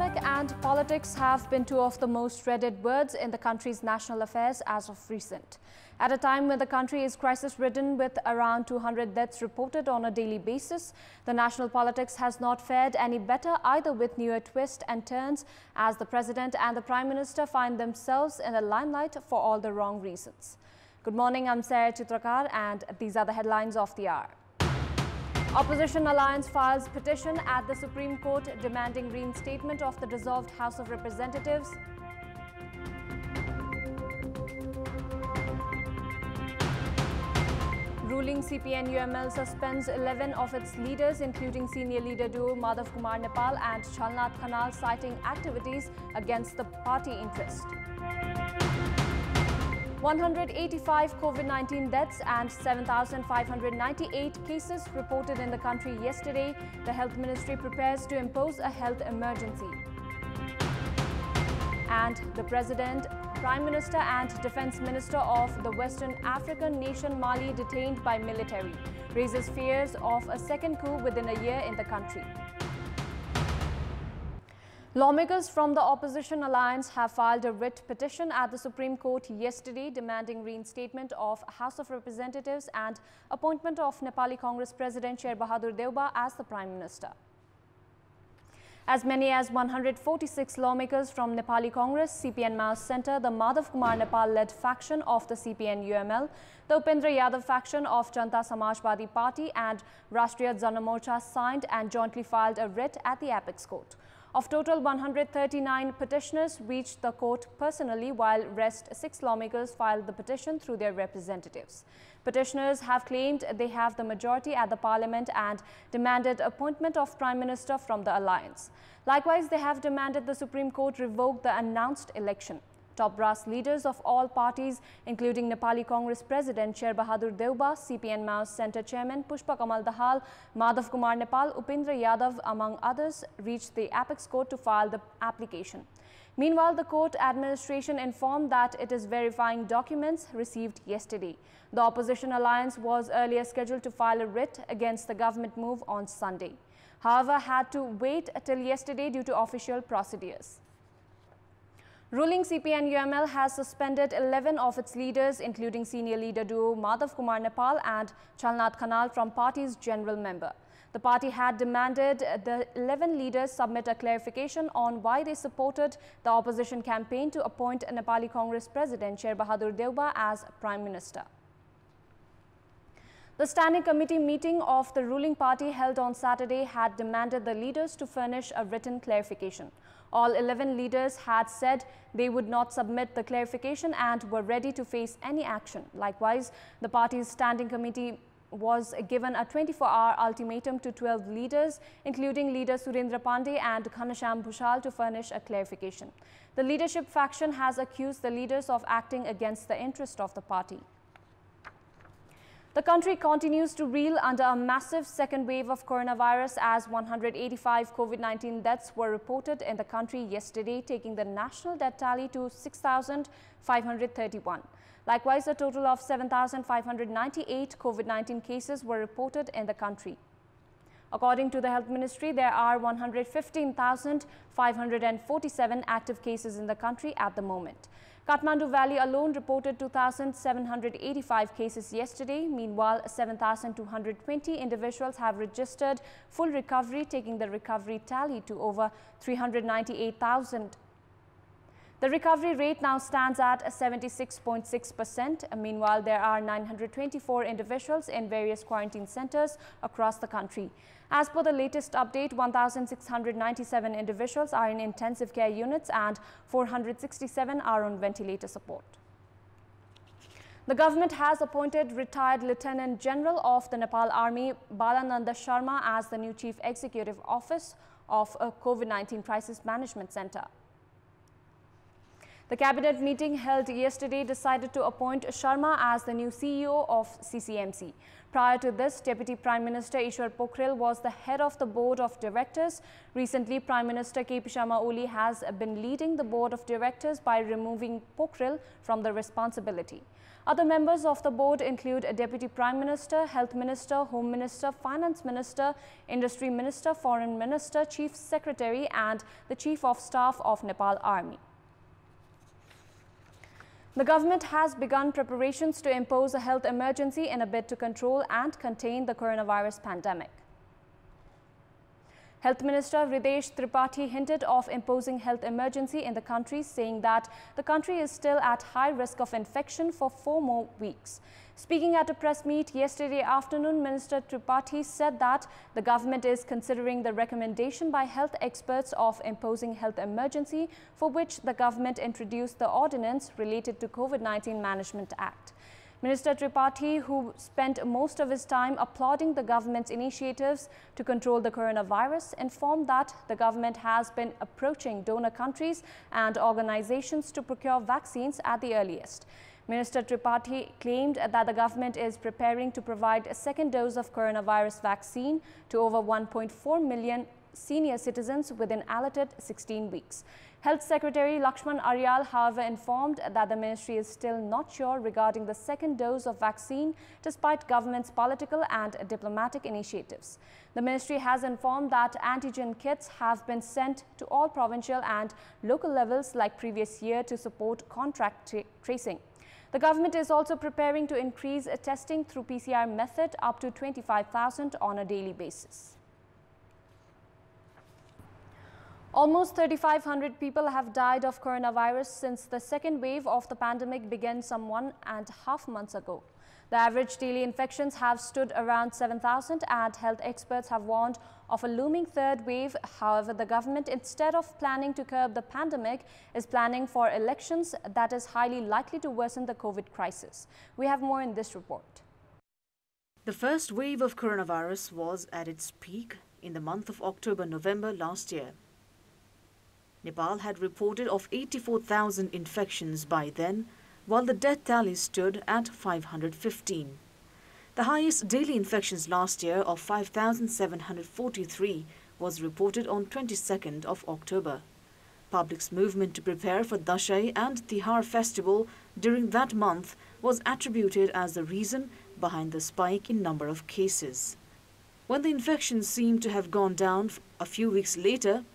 Pandemic and politics have been two of the most dreaded words in the country's national affairs as of recent. At a time when the country is crisis-ridden with around 200 deaths reported on a daily basis, the national politics has not fared any better either, with newer twists and turns as the President and the Prime Minister find themselves in the limelight for all the wrong reasons. Good morning, I'm Sarah Chitrakar and these are the headlines of the hour. Opposition Alliance files petition at the Supreme Court demanding reinstatement of the dissolved House of Representatives. Ruling CPN-UML suspends 11 of its leaders, including senior leader duo Madhav Kumar Nepal and Chalnath Khanal, citing activities against the party interest. 185 COVID-19 deaths and 7,598 cases reported in the country yesterday. The Health Ministry prepares to impose a health emergency. And the President, Prime Minister and Defence Minister of the Western African nation Mali detained by military, raises fears of a second coup within a year in the country. Lawmakers from the Opposition Alliance have filed a writ petition at the Supreme Court yesterday demanding reinstatement of House of Representatives and appointment of Nepali Congress President Sher Bahadur Deuba as the Prime Minister. As many as 146 lawmakers from Nepali Congress, CPN-Maoist Centre, the Madhav Kumar Nepal-led faction of the CPN-UML, the Upendra Yadav faction of Janta Samajwadi Party and Rashtriya Jana Morcha signed and jointly filed a writ at the Apex Court. Of total, 139 petitioners reached the court personally, while rest 6 lawmakers filed the petition through their representatives. Petitioners have claimed they have the majority at the parliament and demanded appointment of Prime Minister from the alliance. Likewise, they have demanded the Supreme Court revoke the announced election. Top brass leaders of all parties, including Nepali Congress President Sher Bahadur Deuba, CPN-Maoist Centre Chairman Pushpa Kamal Dahal, Madhav Kumar Nepal, Upendra Yadav, among others, reached the Apex Court to file the application. Meanwhile, the court administration informed that it is verifying documents received yesterday. The Opposition Alliance was earlier scheduled to file a writ against the government move on Sunday. However, had to wait till yesterday due to official procedures. Ruling CPN-UML has suspended 11 of its leaders, including senior leader duo Madhav Kumar Nepal and Chalnath Khanal, from party's general member. The party had demanded the 11 leaders submit a clarification on why they supported the opposition campaign to appoint Nepali Congress President Sher Bahadur Deuba as Prime Minister. The standing committee meeting of the ruling party held on Saturday had demanded the leaders to furnish a written clarification. All 11 leaders had said they would not submit the clarification and were ready to face any action. Likewise, the party's standing committee was given a 24-hour ultimatum to 12 leaders, including leader Surendra Pandey and Ghanshyam Bhushal, to furnish a clarification. The leadership faction has accused the leaders of acting against the interest of the party. The country continues to reel under a massive second wave of coronavirus as 185 COVID-19 deaths were reported in the country yesterday, taking the national death tally to 6,531. Likewise, a total of 7,598 COVID-19 cases were reported in the country. According to the Health Ministry, there are 115,547 active cases in the country at the moment. Kathmandu Valley alone reported 2,785 cases yesterday. Meanwhile, 7,220 individuals have registered full recovery, taking the recovery tally to over 398,000. The recovery rate now stands at 76.6%. Meanwhile, there are 924 individuals in various quarantine centers across the country. As per the latest update, 1,697 individuals are in intensive care units and 467 are on ventilator support. The government has appointed retired Lieutenant General of the Nepal Army Balananda Sharma as the new Chief Executive Office of a COVID-19 Crisis Management Center. The cabinet meeting held yesterday decided to appoint Sharma as the new CEO of CCMC. Prior to this, Deputy Prime Minister Ishwar Pokhrel was the head of the board of directors. Recently, Prime Minister KP Sharma Oli has been leading the board of directors by removing Pokhrel from the responsibility. Other members of the board include a Deputy Prime Minister, Health Minister, Home Minister, Finance Minister, Industry Minister, Foreign Minister, Chief Secretary and the Chief of Staff of Nepal Army. The government has begun preparations to impose a health emergency in a bid to control and contain the coronavirus pandemic. Health Minister Videsh Tripathi hinted of imposing health emergency in the country, saying that the country is still at high risk of infection for 4 more weeks. Speaking at a press meet yesterday afternoon, Minister Tripathi said that the government is considering the recommendation by health experts of imposing health emergency, for which the government introduced the ordinance related to COVID-19 Management Act. Minister Tripathi, who spent most of his time applauding the government's initiatives to control the coronavirus, informed that the government has been approaching donor countries and organizations to procure vaccines at the earliest. Minister Tripathi claimed that the government is preparing to provide a second dose of coronavirus vaccine to over 1.4 million senior citizens within allotted 16 weeks. Health Secretary Lakshman Aryal, however, informed that the ministry is still not sure regarding the second dose of vaccine despite government's political and diplomatic initiatives. The ministry has informed that antigen kits have been sent to all provincial and local levels like previous year to support contact tracing. The government is also preparing to increase testing through PCR method up to 25,000 on a daily basis. Almost 3,500 people have died of coronavirus since the second wave of the pandemic began some 1.5 months ago. The average daily infections have stood around 7,000 and health experts have warned of a looming third wave. However, the government, instead of planning to curb the pandemic, is planning for elections that is highly likely to worsen the COVID crisis. We have more in this report. The first wave of coronavirus was at its peak in the month of October-November last year. Nepal had reported of 84,000 infections by then, while the death tally stood at 515. The highest daily infections last year of 5,743 was reported on 22nd of October. Public's movement to prepare for Dashain and Tihar festival during that month was attributed as the reason behind the spike in number of cases. When the infections seemed to have gone down a few weeks later,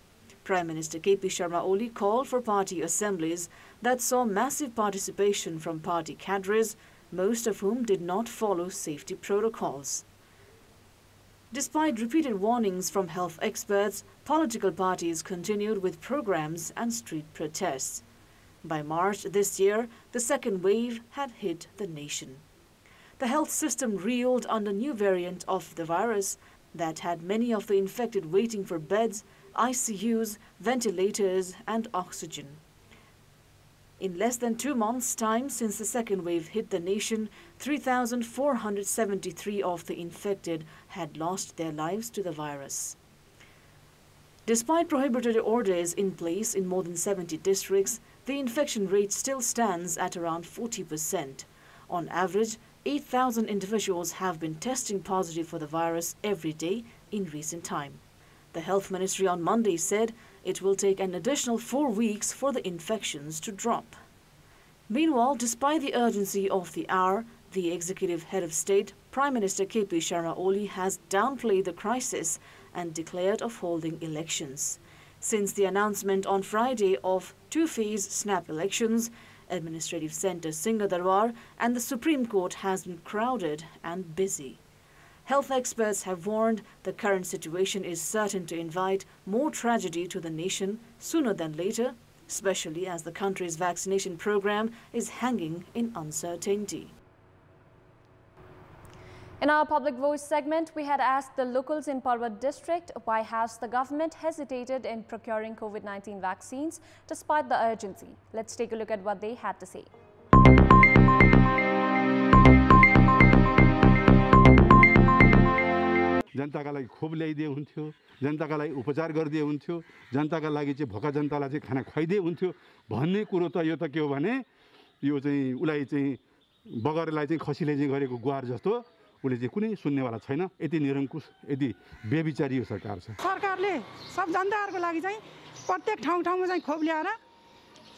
Prime Minister KP Sharma Oli called for party assemblies that saw massive participation from party cadres, most of whom did not follow safety protocols. Despite repeated warnings from health experts, political parties continued with programs and street protests. By March this year, the second wave had hit the nation. The health system reeled under new variant of the virus that had many of the infected waiting for beds, ICUs, ventilators and oxygen. In less than 2 months' time since the second wave hit the nation, 3,473 of the infected had lost their lives to the virus. Despite prohibitory orders in place in more than 70 districts, the infection rate still stands at around 40%. On average, 8,000 individuals have been testing positive for the virus every day in recent time. The Health Ministry on Monday said it will take an additional 4 weeks for the infections to drop. Meanwhile, despite the urgency of the hour, the executive head of state, Prime Minister KP Sharma Oli, has downplayed the crisis and declared of holding elections. Since the announcement on Friday of 2-phase snap elections, Administrative Centre Singhadarbar and the Supreme Court has been crowded and busy. Health experts have warned the current situation is certain to invite more tragedy to the nation sooner than later, especially as the country's vaccination program is hanging in uncertainty. In our Public Voice segment, we had asked the locals in Parbat district why has the government hesitated in procuring COVID-19 vaccines despite the urgency. Let's take a look at what they had to say. जनता जनताका लागि खोप ल्याइदिए हुन्थ्यो, जनताका लागि उपचार गरिदिए हुन्थ्यो, जनताका लागि चाहिँ भोका जनतालाई चाहिँ खाना खुवाइदिए हुन्थ्यो भन्ने कुरो त यो त के हो भने यो चाहिँ उसलाई चाहिँ बगरलाई चाहिँ खसीले चाहिँ गरेको गुहार जस्तो उसले चाहिँ कुनै सुन्नेवाला छैन। यति निरङ्कुश, यति बेविचारी यो सरकार छ। सरकारले सब जनताहरूको लागि चाहिँ प्रत्येक ठाउँमा चाहिँ खोप ल्याएर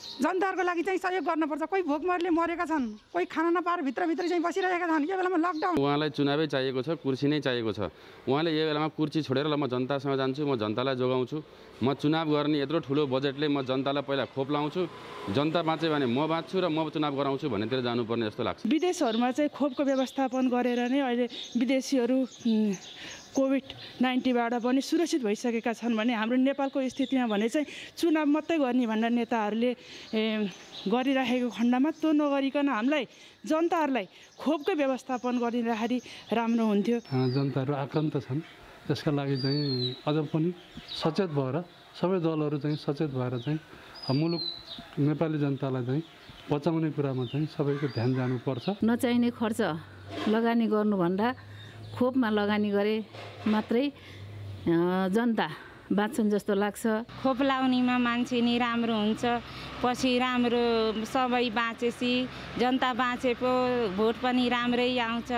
जनताहरूको लागि चाहिँ सहयोग गर्नुपर्छ। कोही भोकमरीले मरेका छन्, कोही खाना नपाएर भित्रभित्र चाहिँ बसिरहेका छन्। यो बेलामा लकडाउन, उहाँलाई चुनावै चाहिएको छ, कुर्सी नै चाहिएको छ। उहाँले यो बेलामा कुर्सी छोडेर ल म जनतासँग जान्छु, म जनतालाई जोगाउँछु, म चुनाव गर्ने यत्रो ठुलो बजेटले म जनतालाई पहिला खोप लाउँछु, जनता बाँच्यो भने म बाँच्छु र म चुनाव गराउँछु भन्नेतिर जानुपर्ने जस्तो लाग्छ। विदेशहरूमा चाहिँ खोपको व्यवस्थापन गरेर नै अहिले विदेशीहरू कोभिड-19बाट पनि सुरक्षित भइसकेका छन् भने हाम्रो नेपालको स्थितिमा भने चाहिँ चुनाव मात्रै गर्ने भनेर नेताहरूले गरिराखेको खण्डमा त्यो नगरिकन हामीलाई जनताहरूलाई खोपको व्यवस्थापन गरिराखेरि राम्रो हुन्थ्यो। जनताहरू आक्रान्त छन्, त्यसका लागि चाहिँ अझ पनि सचेत भएर सबै दलहरू चाहिँ सचेत भएर चाहिँ मुलुक नेपाली जनतालाई चाहिँ बचाउने कुरामा चाहिँ सबैको ध्यान जानुपर्छ। नचाहिने खर्च लगानी गर्नुभन्दा खोपमा लगानी गरे मात्रै जनता बाँच्छन् जस्तो लाग्छ। खोप लाउनेमा मान्छे नि राम्रो हुन्छ, पछि राम्रो सबै बाँचेपछि जनता बाँचे पो भोट पनि राम्रै आउँछ।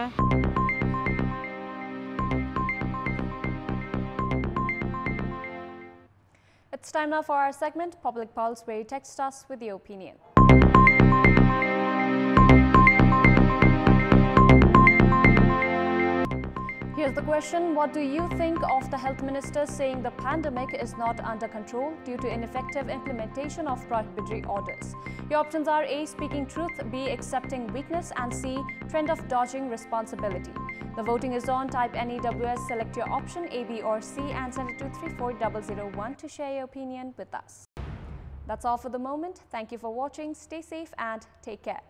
It's time now for our segment, Public Pulse, where you text us with your opinion. Here's the question. What do you think of the health minister saying the pandemic is not under control due to ineffective implementation of prohibitory orders? Your options are A, speaking truth, B, accepting weakness, and C, trend of dodging responsibility. The voting is on. Type NEWS, select your option A, B or C and send it to 34001 to share your opinion with us. That's all for the moment. Thank you for watching. Stay safe and take care.